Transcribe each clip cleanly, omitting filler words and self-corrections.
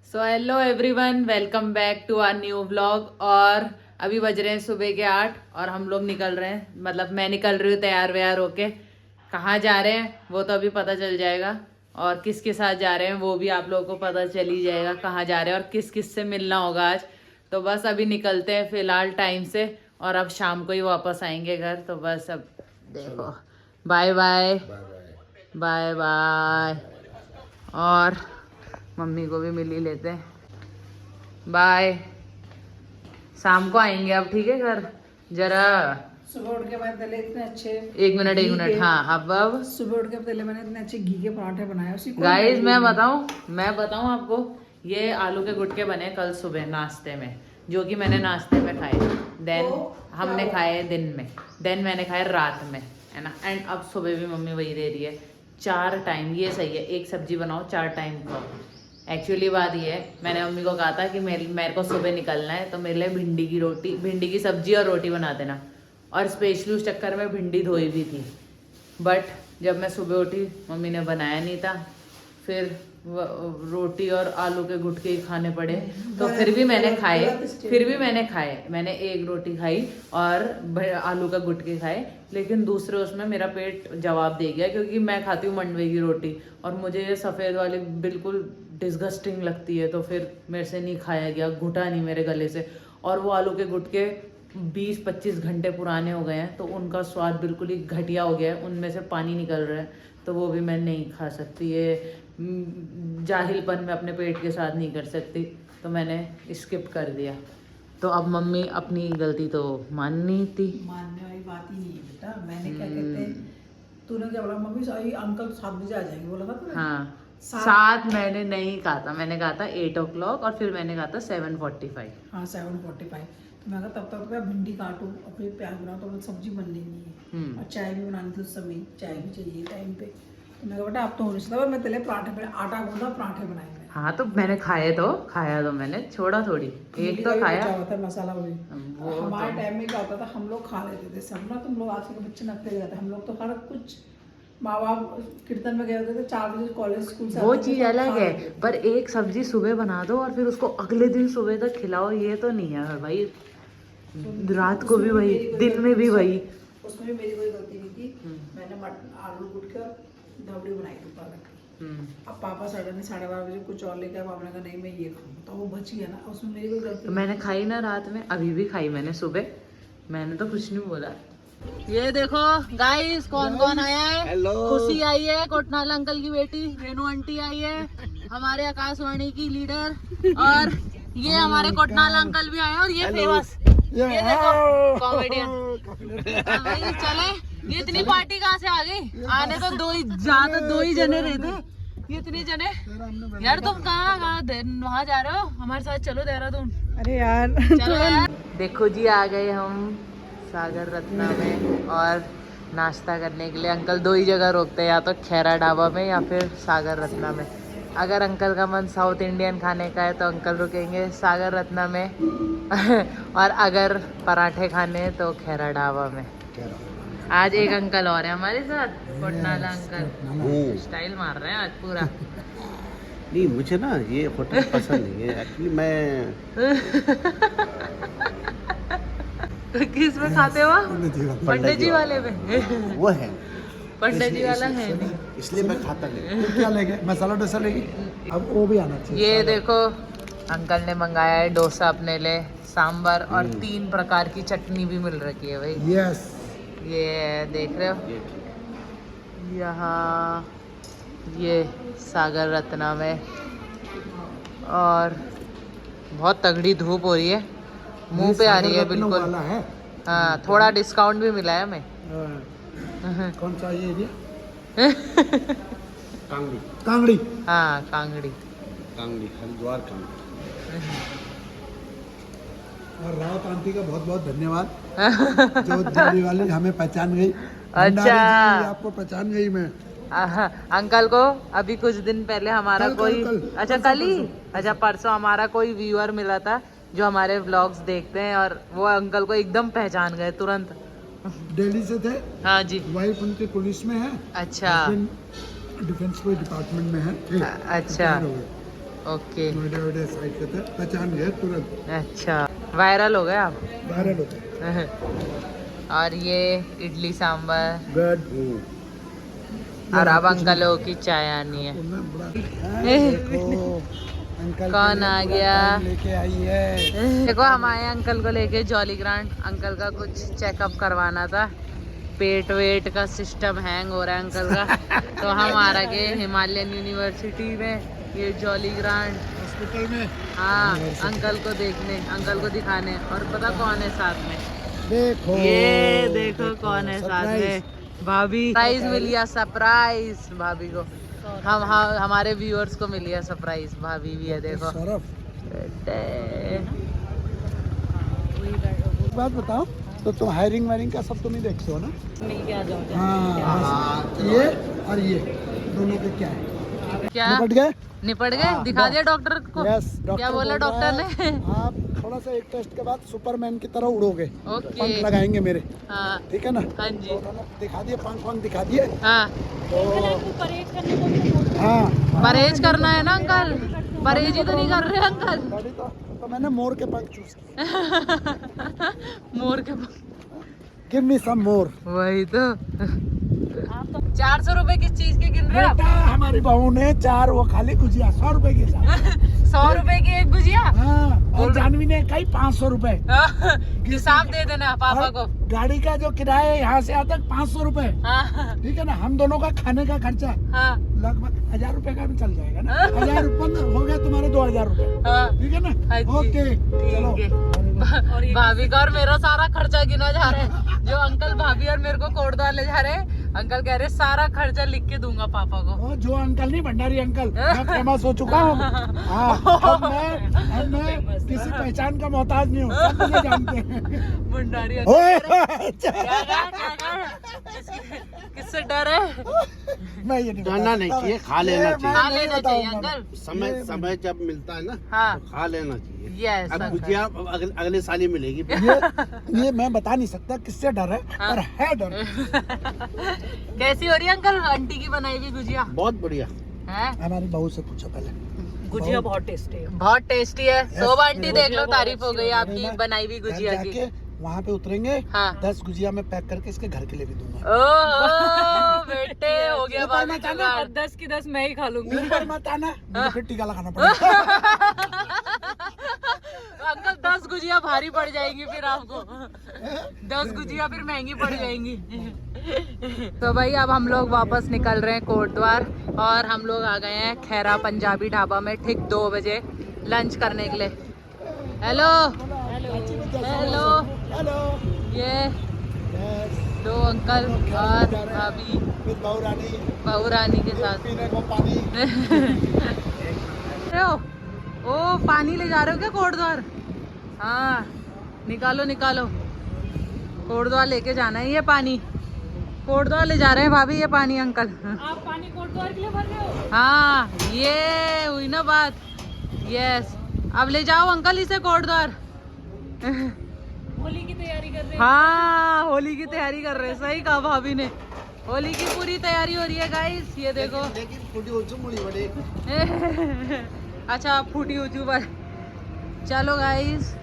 So hello everyone, welcome back to our new vlog. और अभी बज रहे हैं सुबह के 8 और हम लोग निकल रहे हैं, मतलब मैं निकल रही हूँ तैयार व्यार होके। कहाँ जा रहे हैं वो तो अभी पता चल जाएगा, और किसके साथ जा रहे हैं वो भी आप लोगों को पता चल ही जाएगा कहाँ जा रहे हैं और किस किस से मिलना होगा आज। तो बस अभी निकलते हैं फिलहाल टाइम से, और अब शाम को ही वापस आएंगे घर। तो बस अब देखो, बाय बाय बाय बाय। और मम्मी को भी मिल ही लेते हैं। बाय, शाम को आएंगे अब, ठीक है घर जरा। सुबह उठ के मैंने तले इतने अच्छे एक मिनट हाँ अब सुबह उठ के पहले मैंने इतने अच्छे घी के पराठे बनाए उसी को गाइस मैं बताऊं आपको, ये आलू के गुटके बने कल सुबह नाश्ते में, जो कि मैंने नाश्ते में खाए। देन हमने खाए दिन में, देन मैंने खाए रात में, है ना। एंड अब सुबह भी मम्मी वही दे रही है, 4 टाइम। ये सही है, एक सब्जी बनाओ 4 टाइम खाओ। एक्चुअली बात ये है, मैंने मम्मी को कहा था कि मेरे को सुबह निकलना है तो मेरे लिए भिंडी की सब्जी और रोटी बना देना। और स्पेशली उस चक्कर में भिंडी धोई भी थी, बट जब मैं सुबह उठी मम्मी ने बनाया नहीं था। फिर रोटी और आलू के गुटके ही खाने पड़े। तो फिर भी मैंने खाए, मैंने एक रोटी खाई और आलू का गुटके खाए। लेकिन दूसरे उसमें मेरा पेट जवाब दे गया, क्योंकि मैं खाती हूँ मंडवे की रोटी और मुझे ये सफ़ेद वाली बिल्कुल डिस्गस्टिंग लगती है। तो फिर मेरे से नहीं खाया गया, घुटा नहीं मेरे गले से। और वो आलू के गुटके 20-25 घंटे पुराने हो गए हैं, तो उनका स्वाद बिल्कुल ही घटिया हो गया है, उनमें से पानी निकल रहा है। तो वो भी मैं नहीं खा सकती, ये जाहिलपन में अपने पेट के साथ नहीं कर सकती, तो मैंने स्किप कर दिया। तो अब मम्मी अपनी गलती तो माननी थी। मानने वाली बात ही नहीं है बेटा। मैंने क्या कहते हैं, तूने क्या बोला मम्मी सॉरी अंकल 7 बजे आ जाएंगे बोला था तूने? हाँ 7 मैंने नहीं कहा था, मैंने कहा था 8 o'clock और फिर मैंने कहा था 7:45। हाँ 7:45। तो मैं कहा तब तक मैं भिंडी काटूँ और फिर प्याज बनाऊँ, तो सब्जी बन लेनी है और चाय भी बनानी थी। उस समय चाय भी चाहिए टाइम पे। तो मैं कहा बेटा अब तो होने से मैं तेरे पराठे पे आटा गूंदा पराठे बनाए मैंने। हाँ तो मैंने खाया तो मैंने छोड़ा थोड़ी, एक तो खाया। होता है मसाला वही हमारे टाइम में क्या होता था, हम लोग खा लेते थे सब ना। तुम लोग आजकल के बच्चे नखरे जाते, हम लोग तो हर कुछ माँ बाप कीर्तन में गए होते थे 4 बजे कॉलेज स्कूल से, वो चीज अलग है, पर एक सब्जी सुबह बना दो और फिर उसको अगले दिन सुबह तक खिलाओ, ये तो नहीं है भाई। रात को भी वही, दिन में भी वही। उसमें भी मेरी कोई गलती नहीं थी। मैंने आलू गुटके और दबड़ी बनाई थी पालक की। अब पापा सडन 12:30 बजे कुछ और लेके पापा ने कहा नहीं मैं ये खाऊंगा, तो वो बच गया ना, उसमें मेरी कोई गलती। तो मैंने खाई ना रात में, अभी भी खाई मैंने सुबह, मैंने तो कुछ नहीं बोला। ये देखो गाइस कौन कौन आया है। खुशी आई है, कोटनाल अंकल की बेटी रेनू आंटी आई है, हमारे आकाशवाणी की लीडर, और ये हमारे कोटनाल अंकल भी आए हैं, और ये फेमस, ये देखो कॉमेडियन। भाई चले, ये इतनी पार्टी कहाँ से आ गई? आने तो दो ही जने रहते, ये इतने जने। यार तुम कहाँ वहाँ जा रहे हो? हमारे साथ चलो देहरादून। अरे यार चलो यार। देखो जी आ गए हम सागर रत्ना में, और नाश्ता करने के लिए अंकल 2 ही जगह रोकते हैं, या तो खैरा ढाबा में या फिर सागर रत्ना में। अगर अंकल का मन साउथ इंडियन खाने का है तो अंकल रुकेंगे सागर रत्ना में और अगर पराठे खाने हैं तो खैरा ढाबा में। आज एक अंकल और है हमारे साथ, कोटनाला अंकल, स्टाइल मार रहे हैं आज पूरा। नहीं मुझे ना ये होटल पसंद नहीं है एक्चुअली। मैं किस में खाते हो? पंडित जी वाले में। वो है पंडित जी वाला है नहीं, इसलिए मैं खाता नहीं। क्या लेंगे? मसाला डोसा लेंगे, अब वो भी आना चाहिए। ये देखो अंकल ने मंगाया है डोसा अपने लिए, सांबर और 3 प्रकार की चटनी भी मिल रखी है भाई। यस, ये देख रहे हो यहाँ, ये सागर रत्ना में। और बहुत तगड़ी धूप हो रही है, मुंह पे आ रही है बिल्कुल। वाला है। हाँ थोड़ा डिस्काउंट भी मिला है हमें। कौन सा ये एरिया? कांगड़ी। कांगड़ी। हाँ कांगड़ी। कांगड़ी हरिद्वार कांगड़ी। और रावत आंटी का बहुत बहुत धन्यवाद जो दिल्ली वाली हमें पहचान गई। अच्छा आपको पहचान गई मैं। अंकल को अभी कुछ दिन पहले हमारा कोई अच्छा कल ही, अच्छा परसों हमारा कोई व्यूअर मिला था जो हमारे व्लॉग्स देखते हैं, और वो अंकल को एकदम पहचान गए तुरंत। दिल्ली से थे। हाँ जी। वाइफ उनकी पुलिस में है। अच्छा डिफेंस कोई डिपार्टमेंट में है। अच्छा ओके, नोएडा वोएडा साइड के थे, पहचान गए तुरंत, अच्छा वायरल हो गए आप। वायरल होते। और ये इडली सांभर गुड। और अब अंकलों की चाय आनी है। देखो अंकल कौन आ गया? लेके आई है। देखो हम आए अंकल को लेके जॉली ग्रांट। अंकल का कुछ चेकअप करवाना था, पेट वेट का सिस्टम हैंग हो रहा है अंकल का। तो हम आ रखे हिमालयन यूनिवर्सिटी में, ये जॉली ग्रांट हॉस्पिटल में। हाँ, अंकल को देखने, अंकल को दिखाने। और पता कौन है साथ में? देखो ये देखो कौन है साथ में, भाभी। सरप्राइज मिली है, सरप्राइज भाभी को। हम हमारे व्यूअर्स को मिली है सरप्राइज, भाभी भी है देखो। एक बात बताओ, तो तुम हायरिंग वायरिंग का सब तुम ही देखते हो ना? मिल के आ जाओ। हाँ, ये और ये दोनों के क्या है? क्या निपट गए? निपट गए? दिखा दिया डॉक्टर को? यस, क्या बोला डॉक्टर ने? आप थोड़ा सा एक टेस्ट के बाद सुपरमैन की तरह उड़ोगे, ओके। पंख लगाएंगे मेरे, हाँ ठीक है ना? हाँ जी। तो उन्होंने दिखा दिए, पंख दिखा दिए। हाँ, तो हाँ, परहेज करना है ना अंकल, परहेज ही तो नहीं कर रहे अंकल। तभी तो मैंने मोर के पंख चूज किए। मोर के गिव मी सम मोर। वही तो। 400 रुपए किस चीज के गिन रहे हो आप? बेटा, हमारी बहू ने 4 वो खाली गुजिया 100 रुपए की साथ। 100 रुपए की एक गुजिया? हाँ, और जानवी ने कही 500 रुपए। हिसाब दे देना पापा और को। गाड़ी का जो किराया है यहाँ से यहाँ तक 500 रुपए, हाँ ठीक है ना? हम दोनों का खाने का खर्चा हाँ लगभग 1000 रुपए का भी चल जाएगा ना। 1000 रुपए हो गया तुम्हारे 2000 रुपए, हाँ, ठीक है ना? हाँ जी, ओके, चलो। ठीक है। भाभी का और मेरा सारा खर्चा गिना जा रहा है। जो अंकल भाभी और मेरे को कोटद्वार ले जा रहे हैं, अंकल कह रहे सारा खर्चा लिख के दूंगा पापा को। ओ, जो अंकल नहीं, भंडारी अंकल, मैं फेमस हो चुका हूँ। हाँ, अब मैं किसी पहचान का मोहताज नहीं हूँ, सब मुझे जानते हैं। भंडारी ओए, किससे डर है? मैं ये नहीं डरना नहीं चाहिए, खा लेना चाहिए। खा लेना चाहिए अंकल। समय जब मिलता है ना, हाँ, तो खा लेना चाहिए। यस अब अंकल। गुजिया अगले साल ही मिलेगी। ये मैं बता नहीं सकता किससे डर है, पर है डर। कैसी हो रही है अंकल आंटी की बनाई हुई गुजिया? बहुत बढ़िया। है हमारी बहू से पूछो पहले। गुजिया बहुत टेस्टी है। बहुत टेस्टी है। शोभा आंटी देख लो, तारीफ हो गई अरे आपकी मैं बनाई हुई गुजिया की। जाके वहाँ पे उतरेंगे, हाँ। 10 गुजिया में पैक करके इसके घर के लिए भी दूंगा। ओह बेटे, हो गया ऊपर भाभी मत का आना, जुगाड़। 10 की 10 मैं ही खा लूंगी। ऊपर मत आना, मुझे फिर टीका लगाना पड़ेगा। अंकल 10 गुजिया भारी पड़ जाएंगी फिर आपको। 10 गुजिया फिर महंगी पड़ जाएंगी। तो भाई अब हम लोग वापस निकल रहे हैं कोटद्वार, और हम लोग आ गए हैं खैरा पंजाबी ढाबा में ठीक 2 बजे लंच करने के लिए। हेलो हेलो, हेलो, ये यस, 2 अंकल और भाभी विद बहू रानी के साथ। पीने को पानी। ओ पानी ले जा रहे हो क्या कोटद्वार? हाँ, निकालो निकालो, कोटद्वार लेके जाना है ये पानी। कोटद्वार ले जा रहे हैं भाभी ये पानी अंकल। आप पानी कोटद्वार के लिए भर रहे हो? हाँ, ये हुई ना बात। यस, अब ले जाओ अंकल इसे कोटद्वार। होली की तैयारी कर रहे हैं। हाँ, होली की तैयारी कर रहे हैं, सही कहा भाभी ने। होली की पूरी तैयारी हो रही है गाइस, ये देखो। लेकिन फूटी हो चुकी बड़े। अच्छा, फूटी यूट्यूबर। चलो गाइस,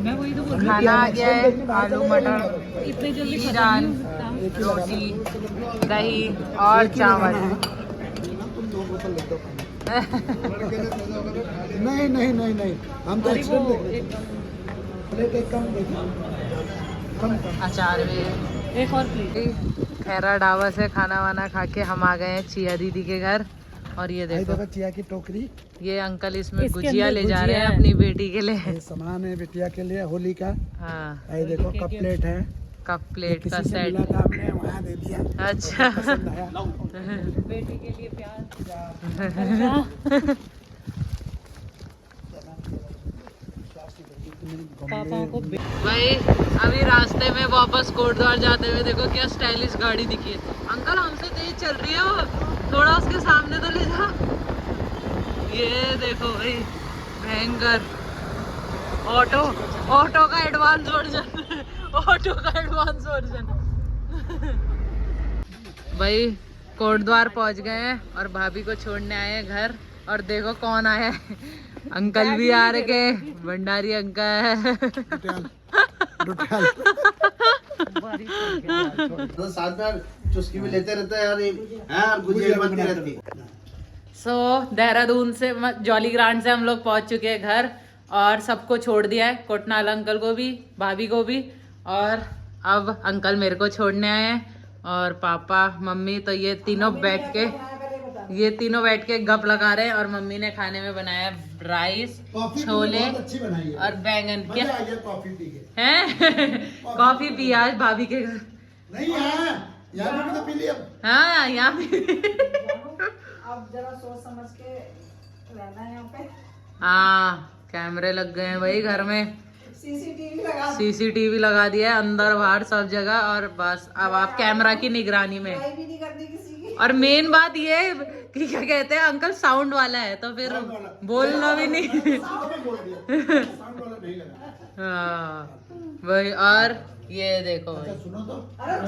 मैं वही तो बोल रही खाना आ गया है, आलू मटर, हूँ, इतने जल्दी खत्म जान, नहीं हो सकता। रोटी, दही और चावल। तुम 2 बोतल लिख दो। नहीं नहीं नहीं नहीं, हम तो एक्सीडेंट देख रहे थे। प्लेट एक कम देखो, कम कम। अचार भी। एक और प्लेट। खैरा ढाबा से खाना वाना खा के हम आ गए हैं चिया दीदी के घर। और ये भाई देखो, देखो चिया की टोकरी, ये अंकल इसमें इसके गुजिया अंदर ले जा रहे गुजिया हैं है। अपनी बेटी के लिए। ये सामान है बिटिया के लिए होली का। हाँ, ये देखो कप प्लेट है, कप प्लेट का किसी से सेट। मिला था हमने, वहाँ दे दिया, अच्छा। पसंद आया। बेटी के लिए प्यार। पापा को भाई अभी रास्ते में वापस कोटद्वार जाते हुए देखो क्या स्टाइलिश गाड़ी दिखी है। अंकल हमसे तेज चल रही है वो, थोड़ा उसके सामने तो ले जा। ये देखो भाई, भयंकर ऑटो, ऑटो का एडवांस वर्जन। ऑटो का एडवांस वर्जन। भाई कोटद्वार पहुंच गए हैं और भाभी को छोड़ने आए हैं घर। और देखो कौन आया है, अंकल भी आ रखे, भंडारी अंकल। तो साथ में चुस्की भी लेते रहते हैं यार, यार गुजिया बनती रहती। सो देहरादून से जॉली ग्रांट से हम लोग पहुंच चुके हैं घर और सबको छोड़ दिया है, कोटनाल अंकल को भी, भाभी को भी, और अब अंकल मेरे को छोड़ने आए हैं और पापा मम्मी तो ये तीनों बैठ के गप लगा रहे हैं। और मम्मी ने खाने में बनाया राइस, छोले और बैंगन। क्या कॉफी पी के हैं? कॉफी पी आज भाभी के घर। नहीं यहाँ भी तो पी लिया। हाँ यहाँ भी। अब जरा सोच समझ के रहना है यहाँ पे। हाँ कैमरे लग गए हैं भाई घर में, सीसीटीवी लगा दिया है अंदर बाहर सब जगह। और बस अब आप कैमरा की निगरानी में। भी नहीं करनी किसी की। और मेन बात ये कि क्या कहते हैं अंकल, साउंड वाला है तो फिर बोलना भी नहीं। हाँ वही। और ये देखो भाई, सुनो तो